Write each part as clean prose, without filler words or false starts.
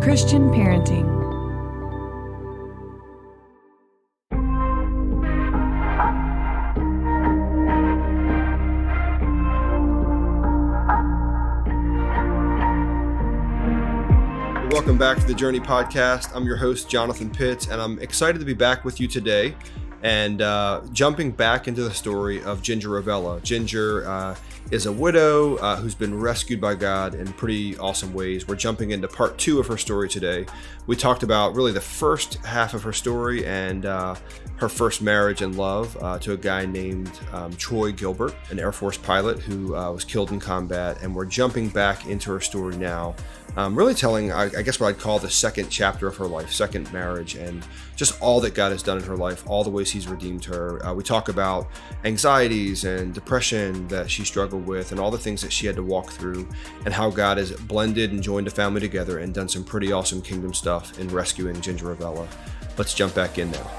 Christian parenting. Welcome back to the Journey Podcast. I'm your host, Jonathan Pitts, and I'm excited to be back with you today and jumping back into the story of Ginger Ravella. Ginger is a widow who's been rescued by God in pretty awesome ways. We're jumping into part 2 of her story today. We talked about really the first half of her story and her first marriage and love to a guy named Ginger Gilbert, an Air Force pilot who was killed in combat. And we're jumping back into her story now, really telling, I guess, what I'd call the second chapter of her life, second marriage, and just all that God has done in her life, all the ways he's redeemed her. We talk about anxieties and depression that she struggled with and all the things that she had to walk through and how God has blended and joined a family together and done some pretty awesome kingdom stuff in rescuing Ginger Ravella. Let's jump back in now.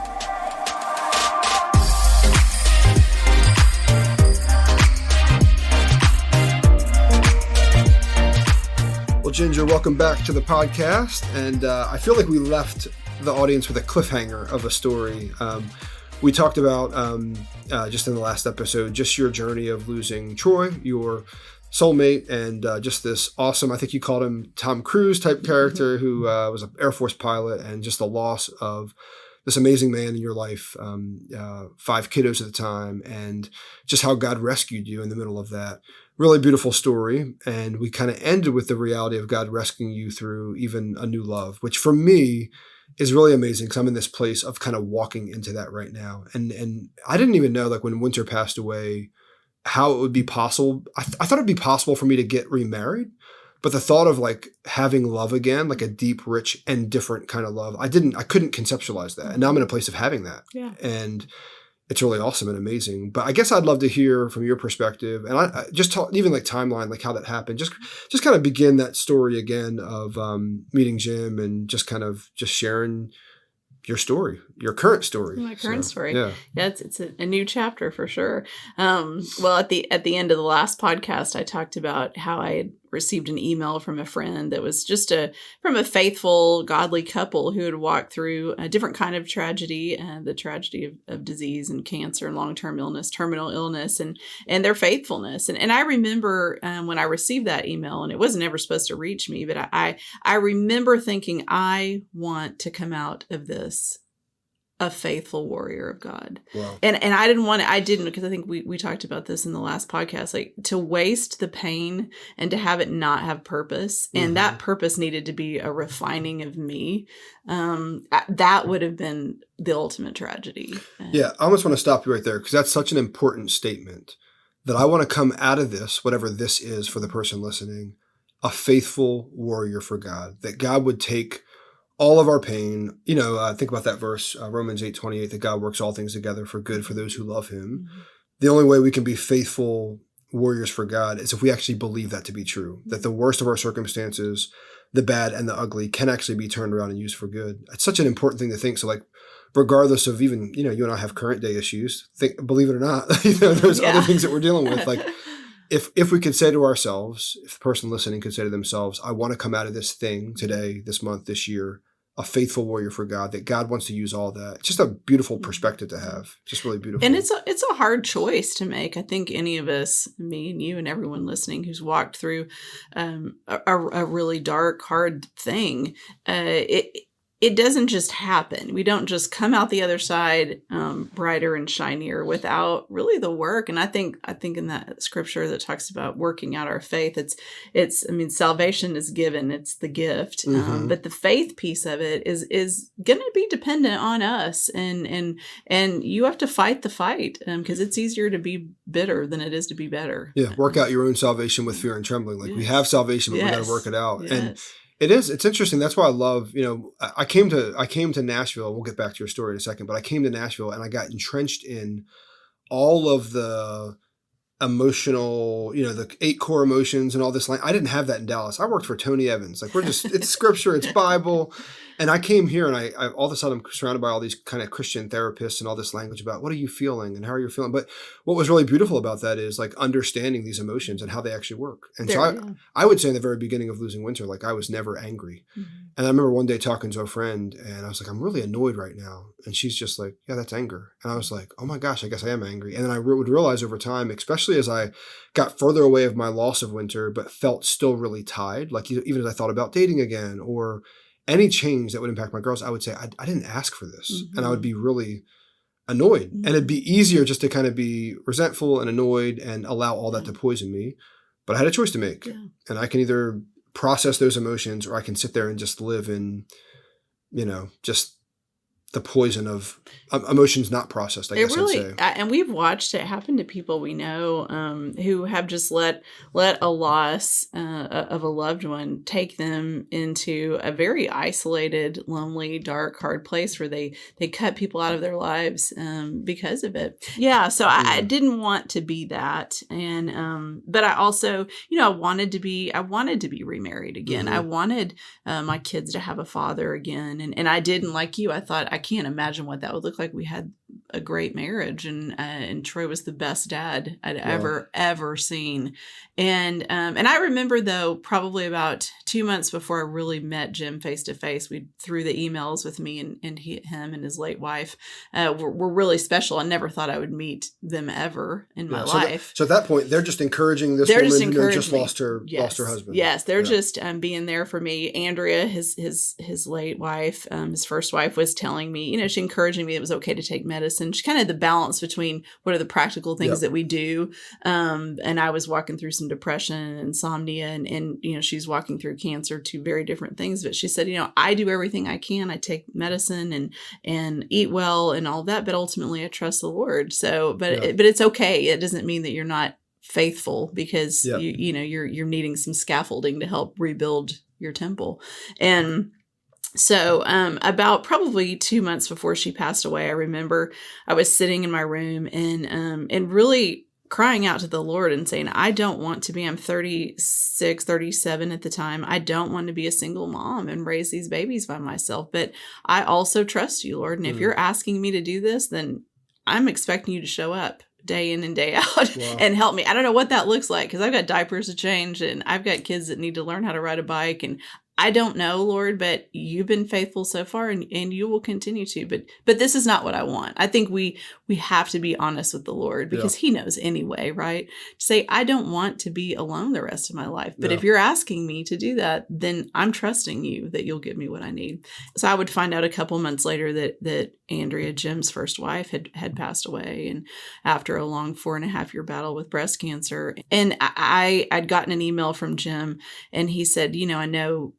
Well, Ginger, welcome back to the podcast. And I feel like we left the audience with a cliffhanger of a story. We talked about, just in the last episode, just your journey of losing Troy, your soulmate, and just this awesome, I think you called him Tom Cruise type character who was an Air Force pilot, and just the loss of this amazing man in your life, 5 kiddos at the time, and just how God rescued you in the middle of that. Really beautiful story. And we kind of ended with the reality of God rescuing you through even a new love, which for me is really amazing because I'm in this place of kind of walking into that right now. And I didn't even know, like, when Winter passed away, how it would be possible. I thought it'd be possible for me to get remarried, but the thought of like having love again, like a deep, rich, and different kind of love, I couldn't conceptualize that. And now I'm in a place of having that. Yeah. And it's really awesome and amazing. But I guess I'd love to hear from your perspective, and I just talk, even like timeline, like how that happened. Just kind of begin that story again of meeting Jim and just kind of just sharing your story, your current story. My current story. Yeah, it's a new chapter for sure. Well, at the end of the last podcast, I talked about how I had received an email from a friend that was just from a faithful, godly couple who had walked through a different kind of tragedy, the tragedy of disease and cancer and long-term illness, terminal illness, and their faithfulness. And I remember when I received that email, and it wasn't ever supposed to reach me, but I remember thinking, I want to come out of this a faithful warrior of God. Wow. And I didn't, because I think we talked about this in the last podcast, like to waste the pain and to have it not have purpose. And that purpose needed to be a refining of me. That would have been the ultimate tragedy. Yeah. I almost want to stop you right there because that's such an important statement that I want to come out of this, whatever this is for the person listening, a faithful warrior for God, that God would take all of our pain. Think about that verse, Romans 8:28, that God works all things together for good for those who love him. Mm-hmm. The only way we can be faithful warriors for God is if we actually believe that to be true, that the worst of our circumstances, the bad and the ugly, can actually be turned around and used for good. It's such an important thing to think. So like, regardless of even, you and I have current day issues, believe it or not, there's other things that we're dealing with. Like, if we could say to ourselves, if the person listening could say to themselves, I want to come out of this thing today, this month, this year, a faithful warrior for God, that God wants to use all that. It's just a beautiful perspective to have. Just really beautiful. And it's a hard choice to make. I think any of us, me and you and everyone listening who's walked through a really dark, hard thing, it doesn't just happen. We don't just come out the other side brighter and shinier without really the work. And I think in that scripture that talks about working out our faith, it's salvation is given, it's the gift, but the faith piece of it is going to be dependent on us, and you have to fight the fight because it's easier to be bitter than it is to be better. Yeah, work out your own salvation with fear and trembling. Like we have salvation, but we got to work it out. Yes. And it's interesting. That's why I love, I came to Nashville. We'll get back to your story in a second, but I came to Nashville and I got entrenched in all of the emotional, the 8 core emotions and all this. I didn't have that in Dallas. I worked for Tony Evans. Like, it's scripture, it's Bible. And I came here and I all of a sudden I'm surrounded by all these kind of Christian therapists and all this language about what are you feeling and how are you feeling. But what was really beautiful about that is like understanding these emotions and how they actually work. And I would say in the very beginning of Losing Winter, like I was never angry. Mm-hmm. And I remember one day talking to a friend and I was like, I'm really annoyed right now. And she's just like, yeah, that's anger. And I was like, oh my gosh, I guess I am angry. And then I would realize over time, especially as I got further away of my loss of Winter, but felt still really tied. Like even as I thought about dating again or any change that would impact my girls, I would say, I didn't ask for this. Mm-hmm. And I would be really annoyed. Mm-hmm. And it'd be easier just to kind of be resentful and annoyed and allow all that to poison me. But I had a choice to make. Yeah. And I can either process those emotions or I can sit there and just live in, just the poison of emotions not processed, I guess I'd say. And we've watched it happen to people we know who have just let a loss of a loved one take them into a very isolated, lonely, dark, hard place where they cut people out of their lives because of it. Yeah, so I didn't want to be that. And but I also, I wanted to be remarried again. Mm-hmm. I wanted my kids to have a father again. And I didn't, like you, I thought, I can't imagine what that would look like. We had a great marriage and Troy was the best dad I'd ever seen. And I remember though, probably about 2 months before I really met Jim face to face, we threw the emails with me and him and his late wife were really special. I never thought I would meet them ever in my life. So at that point, they're just encouraging this woman who just lost her husband. Yes, they're just being there for me. Andrea, his late wife, his first wife, was telling me, she encouraging me it was okay to take medicine. She kind of the balance between what are the practical things that we do. And I was walking through some depression and insomnia and she's walking through cancer, 2 very different things. But she said, I do everything I can. I take medicine and eat well and all that. But ultimately I trust the Lord. So, but it's okay. It doesn't mean that you're not faithful because you're needing some scaffolding to help rebuild your temple. And so about probably 2 months before she passed away, I remember I was sitting in my room and really crying out to the Lord and saying, I don't want to be, I'm 36, 37 at the time. I don't want to be a single mom and raise these babies by myself. But I also trust you, Lord. And if you're asking me to do this, then I'm expecting you to show up day in and day out and help me. I don't know what that looks like because I've got diapers to change and I've got kids that need to learn how to ride a bike and I don't know, Lord, but you've been faithful so far and you will continue to. But this is not what I want. I think we have to be honest with the Lord because he knows anyway, right? To say, I don't want to be alone the rest of my life. But if you're asking me to do that, then I'm trusting you that you'll give me what I need. So I would find out a couple months later that Andrea, Jim's first wife, had passed away. And after a long 4.5-year battle with breast cancer. And I'd gotten an email from Jim and he said, I know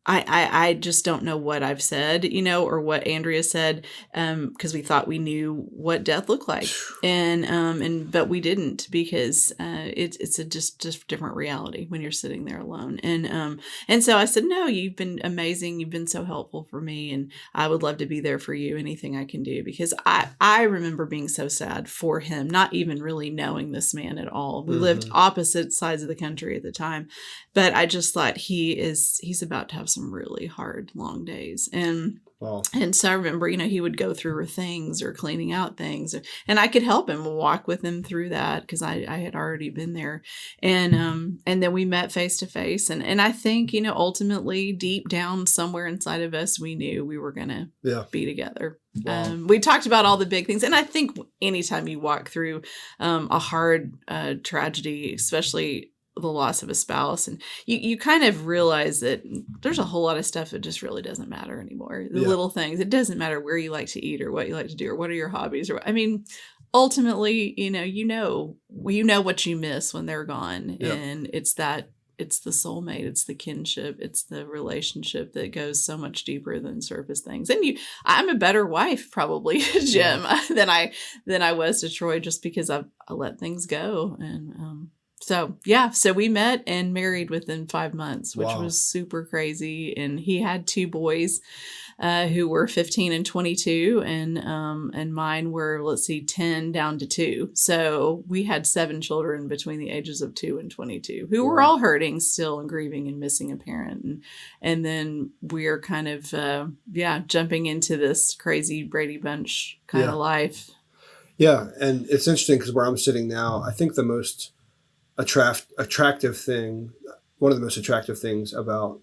I just don't know what I've said, or what Andrea said, because we thought we knew what death looked like, but we didn't because it's a just different reality when you're sitting there alone, and so I said, no, you've been amazing, you've been so helpful for me, and I would love to be there for you, anything I can do, because I remember being so sad for him, not even really knowing this man at all. We lived opposite sides of the country at the time, but I just thought he's about to have some really hard, long days. And so I remember, he would go through things or cleaning out things, and I could help him, walk with him through that because I had already been there. And then we met face to face. And I think, ultimately deep down somewhere inside of us, we knew we were going to be together. Wow. We talked about all the big things. And I think anytime you walk through a hard tragedy, especially the loss of a spouse, and you kind of realize that there's a whole lot of stuff that just really doesn't matter anymore. The little things, it doesn't matter where you like to eat or what you like to do or what are your hobbies, or ultimately, you know what you miss when they're gone. And it's the soulmate, it's the kinship, it's the relationship that goes so much deeper than surface things. And I'm a better wife probably to Jim than I was to Troy, just because I let things go. And So we met and married within 5 months, which was super crazy. And he had 2 boys who were 15 and 22, and mine were 10 down to 2. So we had 7 children between the ages of 2 and 22 who were all hurting still and grieving and missing a parent. And then we're kind of jumping into this crazy Brady Bunch kind of life. Yeah, and it's interesting because where I'm sitting now, I think the most attractive thing, one of the most attractive things about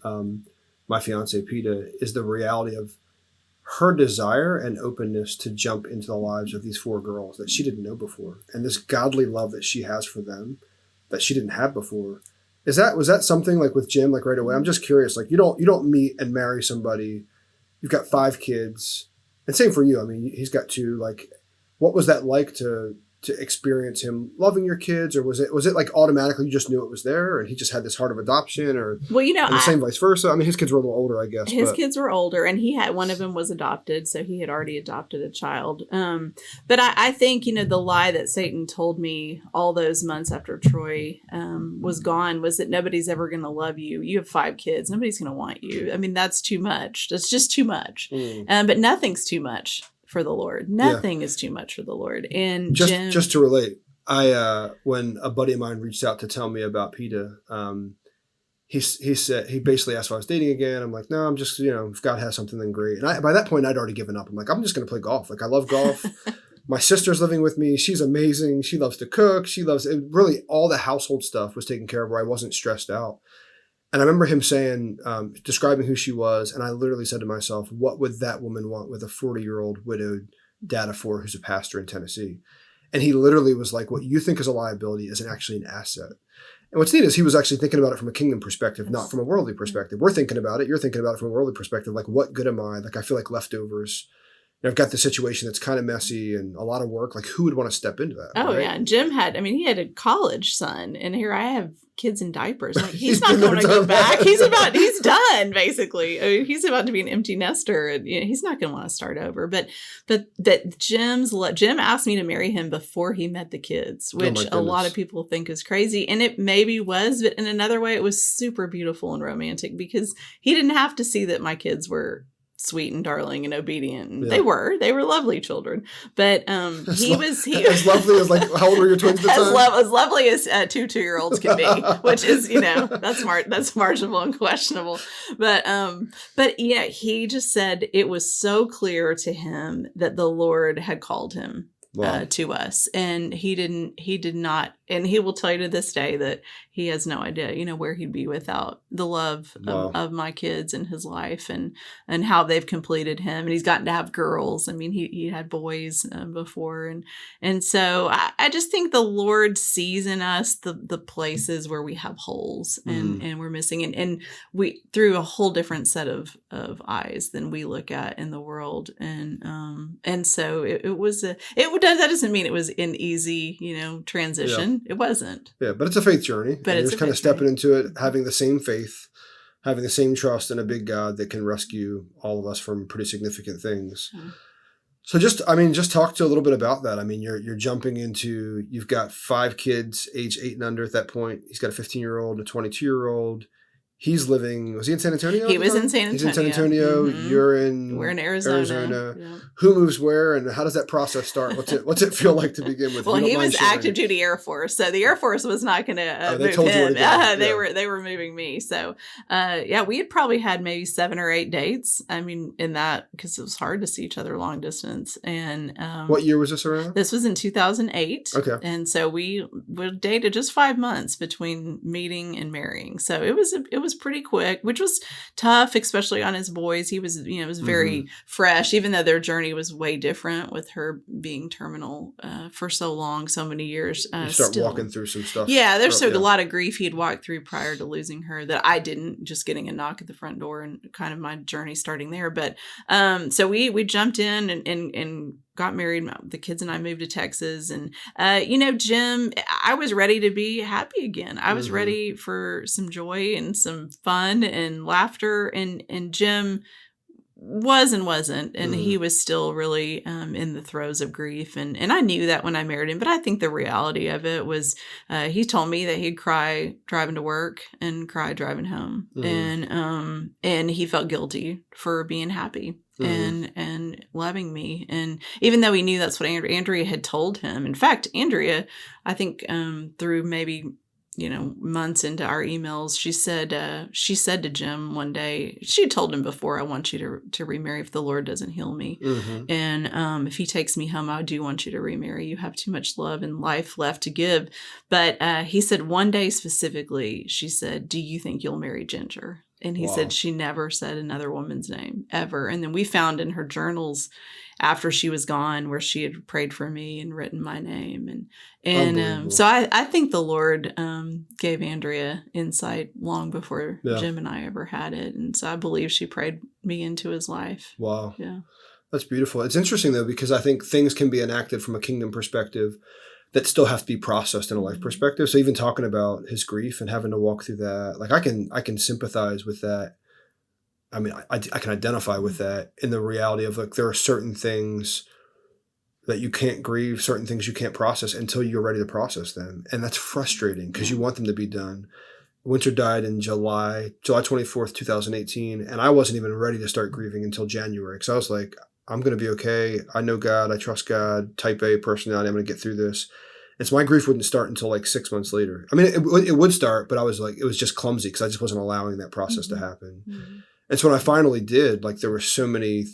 my fiance Peta is the reality of her desire and openness to jump into the lives of these 4 girls that she didn't know before, and this godly love that she has for them that she didn't have before. Was that something like with Jim, like right away? I'm just curious. Like you don't meet and marry somebody. You've got 5 kids, and same for you. I mean, he's got 2. Like, what was that like to experience him loving your kids, or was it like automatically you just knew it was there and he just had this heart of adoption, or and the same vice versa? I mean, his kids were a little older, I guess. His kids were older, and he had one of them was adopted, so he had already adopted a child. But I think the lie that Satan told me all those months after Troy was gone was that nobody's ever going to love you. You have 5 kids, nobody's going to want you. I mean, that's too much. That's just too much. But nothing's too much for the Lord. Nothing is too much for the Lord. And just to relate, I when a buddy of mine reached out to tell me about Peta, he said, he basically asked if I was dating again. I'm like, no, I'm just, if God has something, then great. And by that point I'd already given up. I'm like, I'm just going to play golf. Like, I love golf. My sister's living with me. She's amazing. She loves to cook. She loves it. Really all the household stuff was taken care of where I wasn't stressed out. And I remember him saying, describing who she was, and I literally said to myself, what would that woman want with a 40-year-old widowed dad of 4 who's a pastor in Tennessee? And he literally was like, what you think is a liability is actually an asset. And what's neat is he was actually thinking about it from a kingdom perspective, not from a worldly perspective. We're thinking about it. You're thinking about it from a worldly perspective. Like, what good am I? Like, I feel like leftovers. I've got this situation that's kind of messy and a lot of work. Like, who would want to step into that? Oh, right? Yeah. And Jim he had a college son, and here I have kids in diapers. Like, he's not going to go back. He's done, basically. I mean, he's about to be an empty nester, and he's not going to want to start over. But Jim asked me to marry him before he met the kids, which a lot of people think is crazy. And it maybe was, but in another way, it was super beautiful and romantic because he didn't have to see that my kids were sweet and darling and obedient. And they were lovely children, but he was as lovely as, like, how old were your twins at the time? As lovely as 2 2-year-olds can be, which is that's marginable and questionable. But yeah, he just said it was so clear to him that the Lord had called him to us, and he did not, and he will tell you to this day that he has no idea, where he'd be without the love of my kids in his life, and how they've completed him. And he's gotten to have girls. I mean, he had boys before, and so I just think the Lord sees in us the places where we have holes and we're missing, and we through a whole different set of eyes than we look at in the world, and so that doesn't mean it was an easy transition. It wasn't. Yeah, but it's a faith journey. But it's kind of stepping into it, having the same faith, having the same trust in a big God that can rescue all of us from pretty significant things. Mm. So just talk to a little bit about that. I mean, you're jumping into, you've got 5 kids, age 8 and under at that point. He's got a 15-year-old, a 22-year-old. He's living, was he in San Antonio? He was in San Antonio. He's in San Antonio. Mm-hmm. We're in Arizona. Yeah. Who moves where, and how does that process start? What's it feel like to begin with? Well, he was active duty Air Force, so the Air Force was not going to move him. They were moving me. So, we had probably had maybe 7 or 8 dates. I mean, in that, because it was hard to see each other long distance. And what year was this around? This was in 2008. Okay. And so we dated just 5 months between meeting and marrying. So it was pretty quick, which was tough, especially on his boys. He was, it was very fresh, even though their journey was way different with her being terminal for so long, so many years. You start walking through some stuff. Yeah, there's a lot of grief he had walked through prior to losing her that I didn't, just getting a knock at the front door and kind of my journey starting there. But so we jumped in and got married. The kids and I moved to Texas, and Jim, I was ready to be happy again. I was ready for some joy and some fun and laughter, and Jim was and wasn't, and he was still really in the throes of grief, and I knew that when I married him. But I think the reality of it was, he told me that he'd cry driving to work and cry driving home, and he felt guilty for being happy and loving me, and even though he knew that's what Andrea had told him. In fact, Andrea, I think through maybe months into our emails, she said to Jim one day, she told him before, I want you to remarry if the Lord doesn't heal me. And if he takes me home, I do want you to remarry. You have too much love and life left to give. But he said one day specifically, she said, do you think you'll marry Ginger? And he said she never said another woman's name ever. And then we found in her journals after she was gone where she had prayed for me and written my name. And so I think the Lord gave Andrea insight long before Jim and I ever had it. And so I believe she prayed me into his life. Wow. Yeah. That's beautiful. It's interesting, though, because I think things can be enacted from a kingdom perspective that still have to be processed in a life perspective. So even talking about his grief and having to walk through that, like I can sympathize with that. I mean, I can identify with that in the reality of like, there are certain things that you can't grieve, certain things you can't process until you're ready to process them. And that's frustrating because you want them to be done. Winter died in July 24th, 2018. And I wasn't even ready to start grieving until January. Because I was like, I'm going to be okay. I know God. I trust God. Type A personality. I'm going to get through this. And so my grief wouldn't start until like 6 months later. I mean, it would start, but I was like, it was just clumsy because I just wasn't allowing that process to happen. And so when I finally did, like there were so many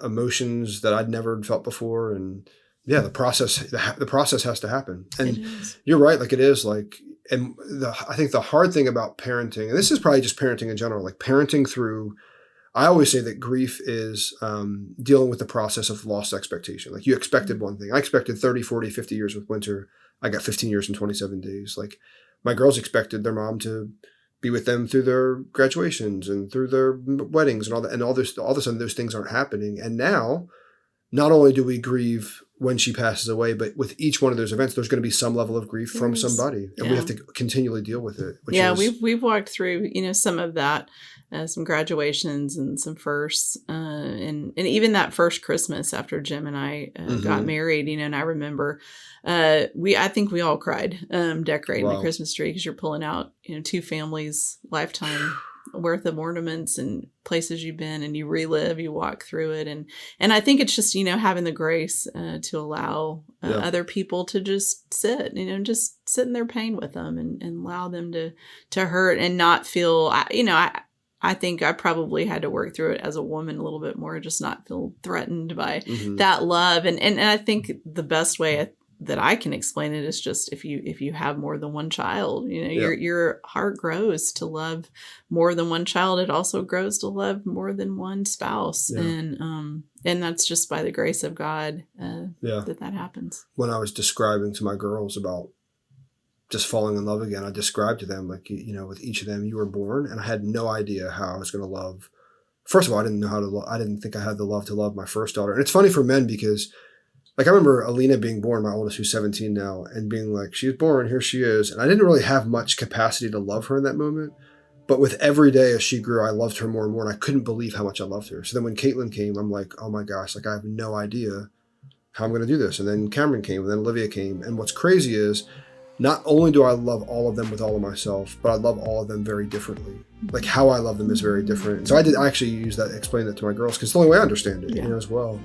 emotions that I'd never felt before. And yeah, the process has to happen. And you're right. Like it is like, and I think the hard thing about parenting, and this is probably just parenting in general, like parenting through, I always say that grief is dealing with the process of lost expectation. Like you expected one thing. I expected 30, 40, 50 years with Winter. I got 15 years and 27 days. Like my girls expected their mom to be with them through their graduations and through their weddings and all that. And all of a sudden those things aren't happening. And now, not only do we grieve when she passes away, but with each one of those events, there's going to be some level of grief from somebody, and we have to continually deal with it. We've walked through, some of that, some graduations and some firsts, and even that first Christmas after Jim and I got married, and I remember, I think we all cried, decorating the Christmas tree because you're pulling out, two families' lifetime worth of ornaments and places you've been, and you relive, you walk through it. And I think it's just, having the grace to allow other people to just sit in their pain with them and allow them to hurt and not feel, I think I probably had to work through it as a woman a little bit more, just not feel threatened by that love. And I think the best way that I can explain it is just if you have more than one child, your heart grows to love more than one child. It also grows to love more than one spouse. And that's just by the grace of God that happens. When I was describing to my girls about just falling in love again, I described to them, like, with each of them, you were born, and I had no idea how I was going to love. First of all, I didn't know how to love. I didn't think I had the love to love my first daughter. And it's funny for men because, like, I remember Alina being born, my oldest, who's 17 now, and being like, she's born, here she is. And I didn't really have much capacity to love her in that moment. But with every day as she grew, I loved her more and more, and I couldn't believe how much I loved her. So then when Caitlin came, I'm like, oh my gosh, like I have no idea how I'm going to do this. And then Cameron came, and then Olivia came. And what's crazy is, not only do I love all of them with all of myself, but I love all of them very differently. Like how I love them is very different. And so I actually use that, explain that to my girls, because it's the only way I understand it, as well.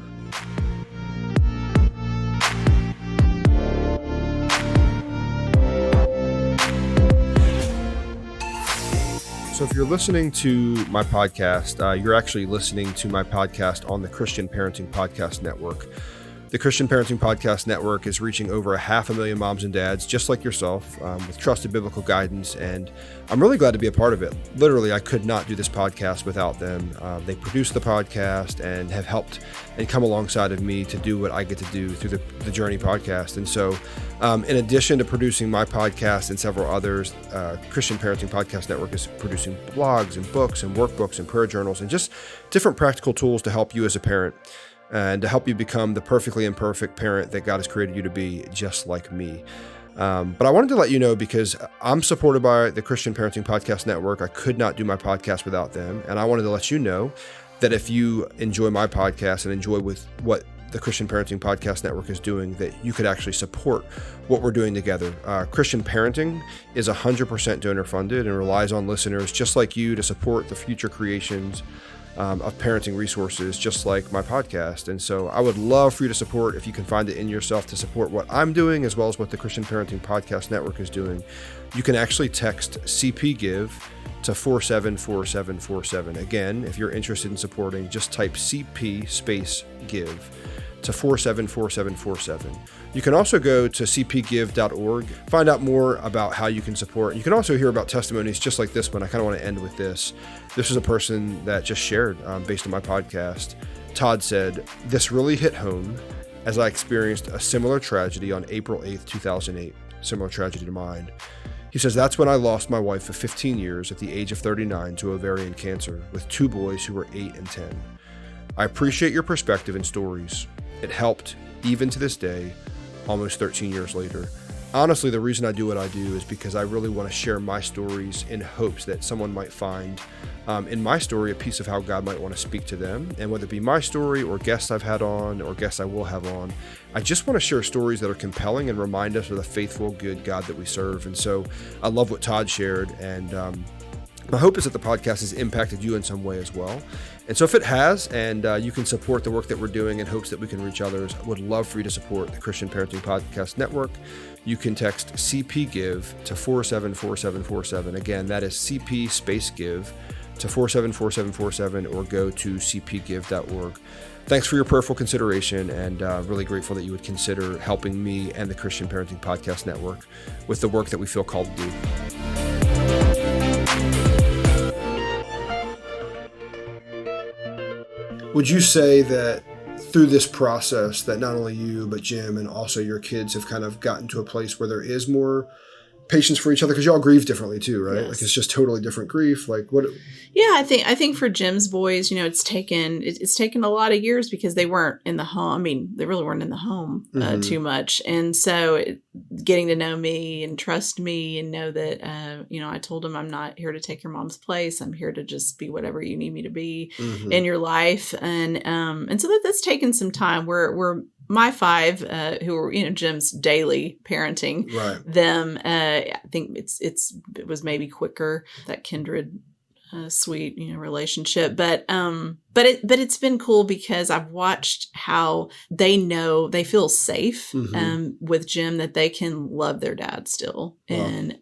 So if you're listening to my podcast, you're actually listening to my podcast on the Christian Parenting Podcast Network. The Christian Parenting Podcast Network is reaching over 500,000 moms and dads just like yourself with trusted biblical guidance, and I'm really glad to be a part of it. Literally, I could not do this podcast without them. They produce the podcast and have helped and come alongside of me to do what I get to do through the Journey podcast. And so in addition to producing my podcast and several others, Christian Parenting Podcast Network is producing blogs and books and workbooks and prayer journals and just different practical tools to help you as a parent and to help you become the perfectly imperfect parent that God has created you to be, just like me. But I wanted to let you know, because I'm supported by the Christian Parenting Podcast Network. I could not do my podcast without them. And I wanted to let you know that if you enjoy my podcast and enjoy with what the Christian Parenting Podcast Network is doing, that you could actually support what we're doing together. Christian Parenting is 100% donor funded and relies on listeners just like you to support the future creations of parenting resources, just like my podcast. And so I would love for you to support, if you can find it in yourself, to support what I'm doing as well as what the Christian Parenting Podcast Network is doing. You can actually text CP Give to 474747. Again, if you're interested in supporting, just type CP space give to 474747. You can also go to cpgive.org, find out more about how you can support. You can also hear about testimonies just like this one. I kind of want to end with this. This is a person that just shared based on my podcast. Todd said, "This really hit home as I experienced a similar tragedy on April 8th, 2008, similar tragedy to mine." He says, "That's when I lost my wife of 15 years at the age of 39 to ovarian cancer with 2 boys who were 8 and 10. I appreciate your perspective and stories. It helped even to this day, almost 13 years later. Honestly, the reason I do what I do is because I really want to share my stories in hopes that someone might find in my story a piece of how God might want to speak to them. And whether it be my story or guests I've had on or guests I will have on, I just want to share stories that are compelling and remind us of the faithful, good God that we serve." And so I love what Todd shared. And my hope is that the podcast has impacted you in some way as well. And so if it has, and you can support the work that we're doing in hopes that we can reach others, I would love for you to support the Christian Parenting Podcast Network. You can text CP Give to 474747. Again, that is CP space give to 474747, or go to cpgive.org. Thanks for your prayerful consideration, and really grateful that you would consider helping me and the Christian Parenting Podcast Network with the work that we feel called to do. Would you say that through this process that not only you, but Jim and also your kids have kind of gotten to a place where there is more patience for each other? Because y'all grieve differently too, right? Yes. Like it's just totally different grief. Like what? Yeah, I think for Jim's boys, it's taken a lot of years because they weren't in the home. I mean, they really weren't in the home too much, and so getting to know me and trust me and know that I told him, I'm not here to take your mom's place. I'm here to just be whatever you need me to be in your life, and so that's taken some time. We're my 5, who are Jim's daily parenting, Right. them. I think it was maybe quicker, that kindred sweet relationship, but it's been cool because I've watched how they feel safe with Jim, that they can love their dad still, and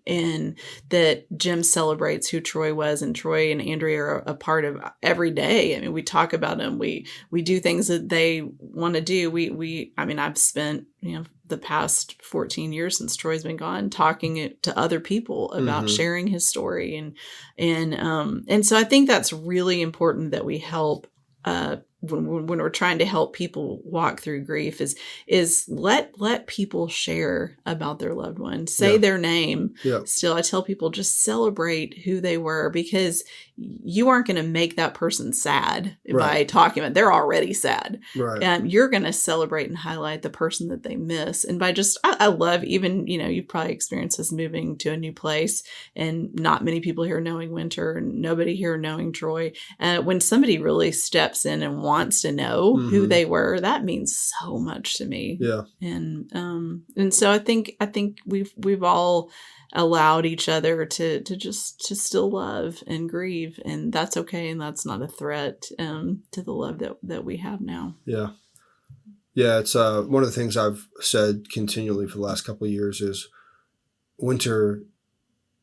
that Jim celebrates who Troy was, and Troy and Andrea are a part of every day. I mean, we talk about them, we do things that they want to do. I've spent the past 14 years since Troy's been gone talking to other people about sharing his story, and so I think that's really important that we help when we're trying to help people walk through grief is let people share about their loved one, say their name. Yeah. Still, I tell people, just celebrate who they were, because you aren't going to make that person sad by talking about, they're already sad. Right. You're going to celebrate and highlight the person that they miss. And by I love, even, you've probably experienced this, moving to a new place and not many people here knowing Winter and nobody here knowing Troy. When somebody really steps in and wants to know who they were, that means so much to me. Yeah. And so I think we've all allowed each other to still love and grieve, and that's okay, and that's not a threat to the love that we have now. Yeah. Yeah, it's one of the things I've said continually for the last couple of years is Winter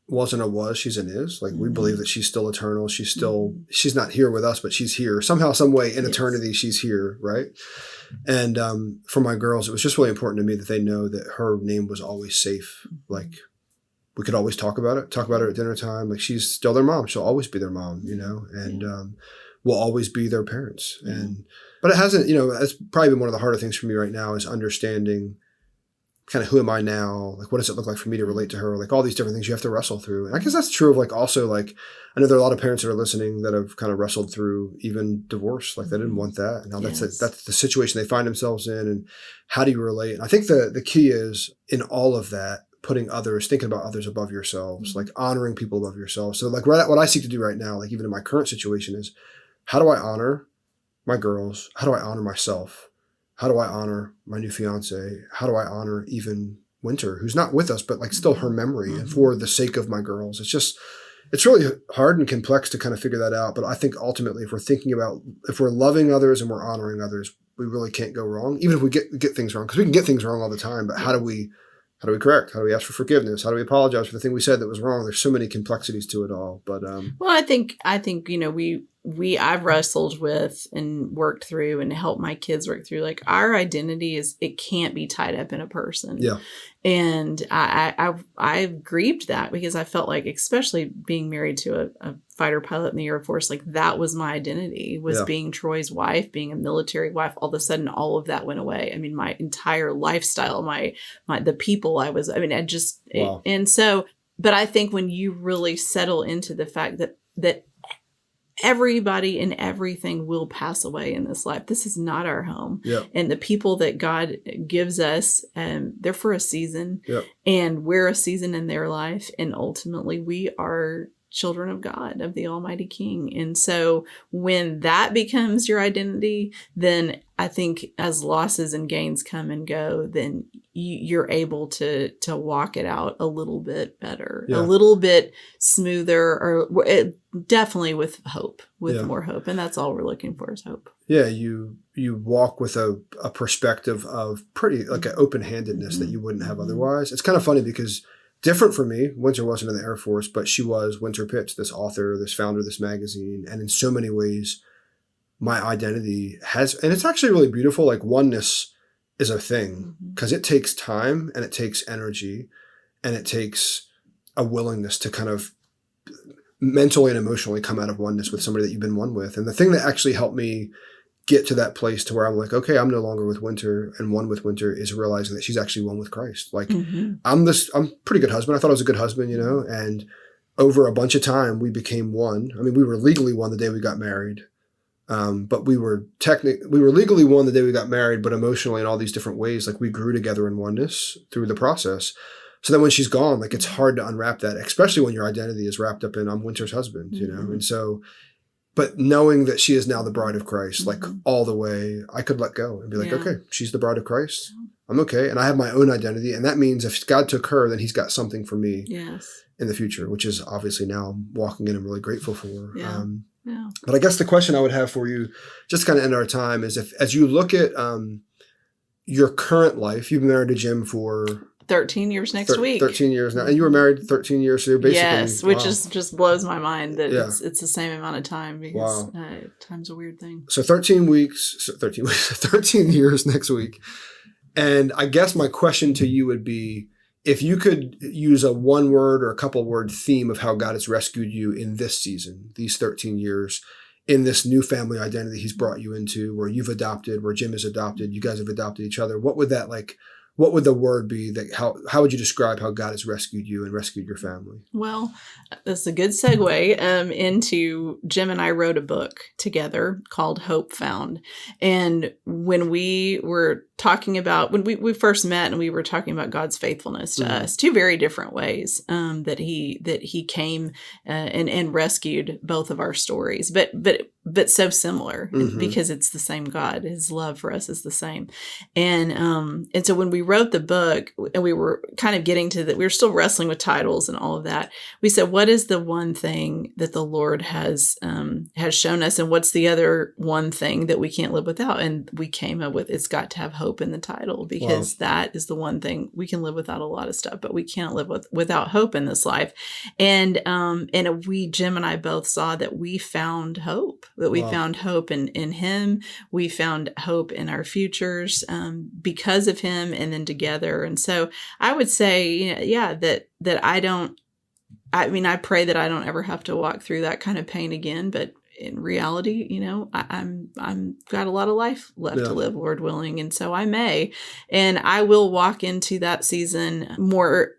wasn't a was, she's an is. Like, we believe that she's still eternal. She's still, she's not here with us, but she's here. Somehow, some way in eternity, she's here, right? And for my girls, it was just really important to me that they know that her name was always safe. Like, we could always talk about it at dinner time. Like, she's still their mom. She'll always be their mom, and we'll always be their parents. But it hasn't, it's probably been one of the harder things for me right now is understanding kind of who am I now? Like, what does it look like for me to relate to her? Like, all these different things you have to wrestle through. And I guess that's true of also I know there are a lot of parents that are listening that have kind of wrestled through even divorce. Like, they didn't want that. And now that's the situation they find themselves in. And how do you relate? And I think the key is in all of that, thinking about others above yourselves, like honoring people above yourselves. So like what I seek to do right now, like even in my current situation, is how do I honor my girls? How do I honor myself? How do I honor my new fiance? How do I honor even Winter, who's not with us, but like still her memory and for the sake of my girls? It's really hard and complex to kind of figure that out. But I think ultimately, if we're loving others and we're honoring others, we really can't go wrong, even if we get things wrong, because we can get things wrong all the time. But how do we correct? How do we ask for forgiveness? How do we apologize for the thing we said that was wrong? There's so many complexities to it all. But well, I think I've wrestled with and worked through and helped my kids work through, like, our identity it can't be tied up in a person. Yeah. And I've grieved that, because I felt like, especially being married to a fighter pilot in the Air Force, like that was my identity, was being Troy's wife, being a military wife. All of a sudden, all of that went away. I mean, my entire lifestyle, the people I was, wow. And so, but I think when you really settle into the fact that everybody and everything will pass away in this life. This is not our home. Yep. And the people that God gives us, they're for a season. Yep. And we're a season in their life. And ultimately, we are children of God, of the Almighty King. And so when that becomes your identity, then I think as losses and gains come and go, then you're able to walk it out a little bit better, a little bit smoother, or definitely with hope, more hope. And that's all we're looking for, is hope. Yeah, you walk with a perspective of pretty, like, an open-handedness that you wouldn't have otherwise. It's kind of funny because different for me, Winter wasn't in the Air Force, but she was Winter Pitts, this author, this founder of this magazine. And in so many ways, my identity and it's actually really beautiful. Like, oneness is a thing, because it takes time and it takes energy and it takes a willingness to kind of mentally and emotionally come out of oneness with somebody that you've been one with. And the thing that actually helped me get to that place to where I'm like, okay, I'm no longer with Winter and one with Winter, is realizing that she's actually one with Christ. Like, I'm a pretty good husband. I thought I was a good husband, and over a bunch of time we became one. I mean, we were legally one the day we got married. But we were legally one the day we got married, but emotionally in all these different ways, like, we grew together in oneness through the process. So then when she's gone, like, it's hard to unwrap that, especially when your identity is wrapped up in, I'm Winter's husband, And so, but knowing that she is now the bride of Christ, like, all the way, I could let go and be like, okay, she's the bride of Christ. I'm okay. And I have my own identity. And that means if God took her, then he's got something for me in the future, which is obviously now I'm walking in and really grateful for. Yeah. But I guess the question I would have for you, just to kind of end our time, is as you look at your current life, you've been married to Jim for 13 years next week. 13 years now. And you were married 13 years, so you're basically... Yes, which is just blows my mind that it's the same amount of time, because time's a weird thing. So 13 years next week. And I guess my question to you would be, if you could use a one word or a couple word theme of how God has rescued you in this season, these 13 years, in this new family identity he's brought you into, where you've adopted, where Jim has adopted, you guys have adopted each other, what would the word be that how would you describe how God has rescued you and rescued your family? Well, that's a good segue into Jim and I wrote a book together called Hope Found. And when we were talking about, when we first met and we were talking about God's faithfulness to us, two very different ways that he came and rescued both of our stories, but so similar because it's the same God. His love for us is the same. And so when we wrote the book and we were kind of getting to that, we were still wrestling with titles and all of that. We said, what is the one thing that the Lord has shown us? And what's the other one thing that we can't live without? And we came up with, it's got to have hope in the title, because that is the one thing. We can live without a lot of stuff, but we can't live without hope in this life. And Jim and I both saw that we found hope, found hope in him. We found hope in our futures because of him, and then together. And so I would say, that I pray that I don't ever have to walk through that kind of pain again, but in reality, I'm got a lot of life left to live, Lord willing. And so I may, and I will walk into that season more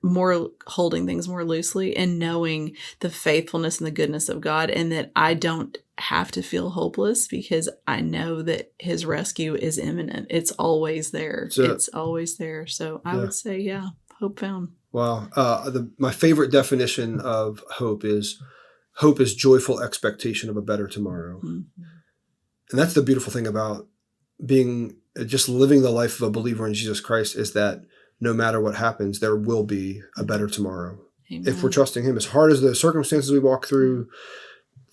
holding things more loosely and knowing the faithfulness and the goodness of God, and that I don't have to feel hopeless, because I know that his rescue is imminent. It's always there. It's always there. So I would say, hope found. Wow. My favorite definition of hope is joyful expectation of a better tomorrow. And that's the beautiful thing about just living the life of a believer in Jesus Christ, is that no matter what happens, there will be a better tomorrow. Amen. If we're trusting him. As hard as the circumstances we walk through,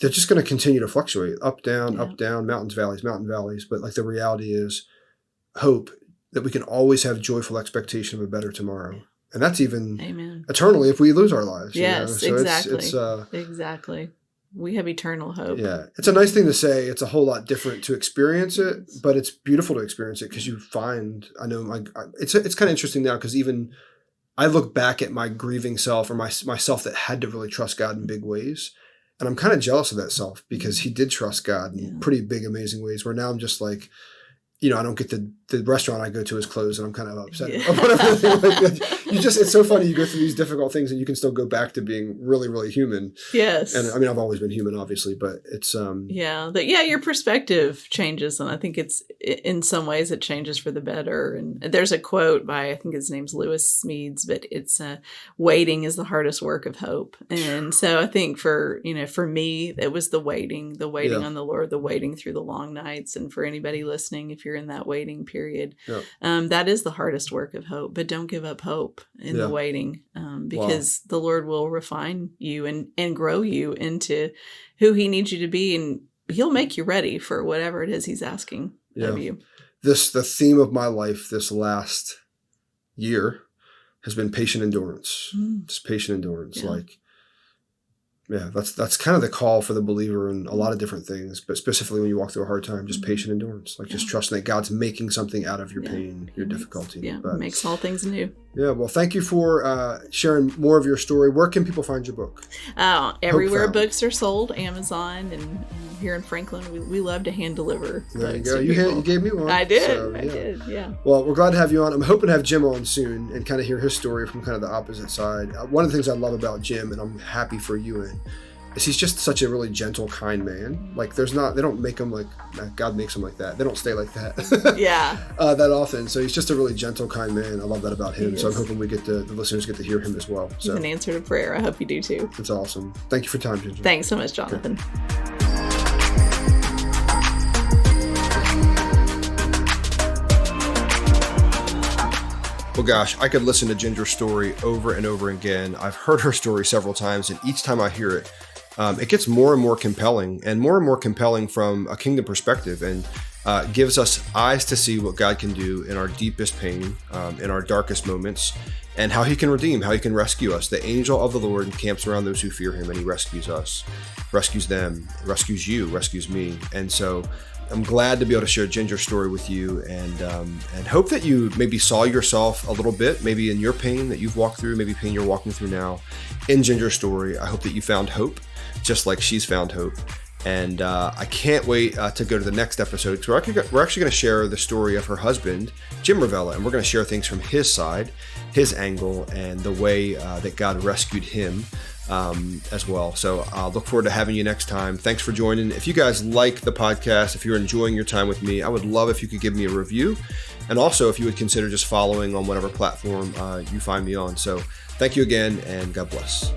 they're just going to continue to fluctuate, up, down, mountain valleys. But like the reality is hope, that we can always have joyful expectation of a better tomorrow. And that's even eternally if we lose our lives. Yes, So exactly. Exactly. We have eternal hope. Yeah. It's a nice thing to say. It's a whole lot different to experience it, but it's beautiful to experience it because you find, it's kind of interesting now because even I look back at my grieving self or myself that had to really trust God in big ways. And I'm kind of jealous of that self because he did trust God in pretty big, amazing ways, where now I'm just like, I don't get the restaurant I go to is closed and I'm kind of upset. Or whatever. It's so funny. You go through these difficult things and you can still go back to being really, really human. Yes. And I've always been human, obviously, but it's, your perspective changes. And I think it's, in some ways it changes for the better. And there's a quote by, I think his name's Lewis Smedes, but it's waiting is the hardest work of hope. And so I think for me, it was the waiting on the Lord, the waiting through the long nights. And for anybody listening, if you're in that waiting period, that is the hardest work of hope, but don't give up hope in the waiting, because the Lord will refine you and grow you into who he needs you to be. And he'll make you ready for whatever it is he's asking of you. The theme of my life this last year has been patient endurance, just patient endurance. That's kind of the call for the believer in a lot of different things, but specifically when you walk through a hard time, just patient endurance, just trusting that God's making something out of your pain, your difficulty. Makes all things new. Yeah, well, thank you for sharing more of your story. Where can people find your book? Everywhere books are sold, Amazon, and here in Franklin, we love to hand deliver. There you go. You gave me one. I did. I did. Well, we're glad to have you on. I'm hoping to have Jim on soon and kind of hear his story from kind of the opposite side. One of the things I love about Jim, and I'm happy for you in, is he's just such a really gentle, kind man. Like they don't make him like God makes him like that. They don't stay like that. That often. So he's just a really gentle, kind man. I love that about him. So I'm hoping the listeners get to hear him as well. So he's an answer to prayer. I hope you do too. That's awesome. Thank you for your time, Ginger. Thanks so much, Jonathan. Okay. Well, gosh, I could listen to Ginger's story over and over again. I've heard her story several times, and each time I hear it, it gets more and more compelling from a kingdom perspective, and gives us eyes to see what God can do in our deepest pain, in our darkest moments, and how he can redeem, how he can rescue us. The angel of the Lord encamps around those who fear him, and he rescues us, rescues them, rescues you, rescues me. And so I'm glad to be able to share Ginger's story with you, and hope that you maybe saw yourself a little bit, maybe in your pain that you've walked through, maybe pain you're walking through now, in Ginger's story. I hope that you found hope, just like she's found hope. And I can't wait to go to the next episode, because we're actually going to share the story of her husband, Jim Ravella, and we're going to share things from his side, his angle, and the way that God rescued him as well. So I'll look forward to having you next time. Thanks for joining. If you guys like the podcast, if you're enjoying your time with me, I would love if you could give me a review, and also if you would consider just following on whatever platform you find me on. So thank you again, and God bless.